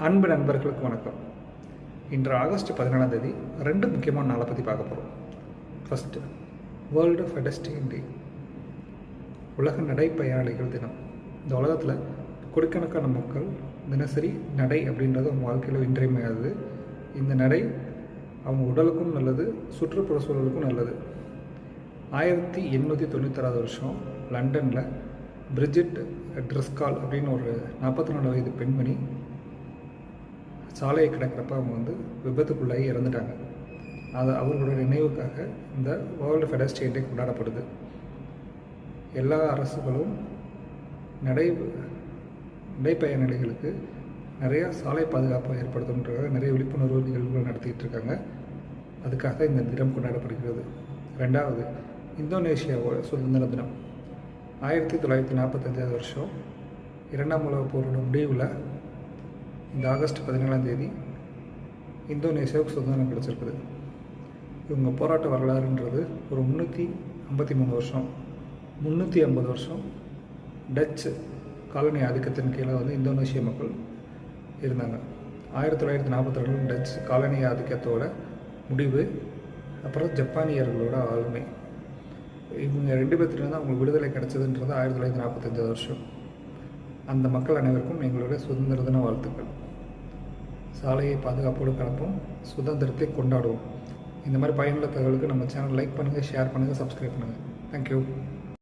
அன்பு நண்பர்களுக்கு வணக்கம். இன்று ஆகஸ்ட் 17ஆம் தேதி 2 முக்கியமான நாளை பற்றி பார்க்க போகிறோம். ஃபஸ்ட்டு, வேர்ல்டு பெடஸ்ட்ரியன் டே, உலக நடைப்பயணிகள் தினம். இந்த உலகத்தில் கோடிக்கணக்கான மக்கள் தினசரி நடை அப்படின்றது அவங்க வாழ்க்கையில் இன்றியமையாதது. இந்த நடை அவங்க உடலுக்கும் நல்லது, சுற்றுப்புற சூழலுக்கும் நல்லது. 1896 வருஷம் லண்டனில் பிரிஜிட் ட்ரிஸ்கால் அப்படின்னு ஒரு 44 வயது பெண்மணி சாலையை கிடக்கிறப்ப அவங்க விபத்துக்குள்ளாகி இறந்துட்டாங்க. அது அவர்களுடைய நினைவுக்காக இந்த வேர்ல்டு பெடஸ்ட்ரியன் டே கொண்டாடப்படுது. எல்லா அரசுகளும் நடைப்பயணிகளுக்கு நிறையா சாலை பாதுகாப்பை ஏற்படுத்துன்றதுக்காக நிறைய விழிப்புணர்வு நிகழ்வுகள் நடத்திட்டு இருக்காங்க. அதுக்காக இந்த தினம் கொண்டாடப்படுகிறது. ரெண்டாவது, இந்தோனேஷியாவோட சுதந்திர தினம். 1945 வருஷம் 2ஆம் உலகப் போரோட முடிவில் இந்த ஆகஸ்ட் 17ஆம் தேதி இந்தோனேஷியாவுக்கு சுதந்திரம் கிடச்சிருக்குது. இவங்க போராட்ட வரலாறுன்றது ஒரு 350 வருஷம் டச்சு காலனி ஆதிக்கத்தின் கீழே இந்தோனேஷிய மக்கள் இருந்தாங்க. 1942 டச் காலனி ஆதிக்கத்தோட முடிவு, அப்புறம் ஜப்பானியர்களோட ஆளுமை. இவங்க 2 பேர்த்திலிருந்து அவங்களுக்கு விடுதலை கிடச்சதுன்றது 1945 வருஷம். அந்த மக்கள் அனைவருக்கும் எங்களுடைய சுதந்திர தின வாழ்த்துக்கள். சாலையை பாதுகாப்போடு கலப்போம், சுதந்திரத்தை கொண்டாடுவோம். இந்த மாதிரி பயனுள்ள தகவலுக்கு நம்ம சேனல் லைக் பண்ணுங்கள், ஷேர் பண்ணுங்கள், சப்ஸ்கிரைப் பண்ணுங்கள். தேங்க்யூ.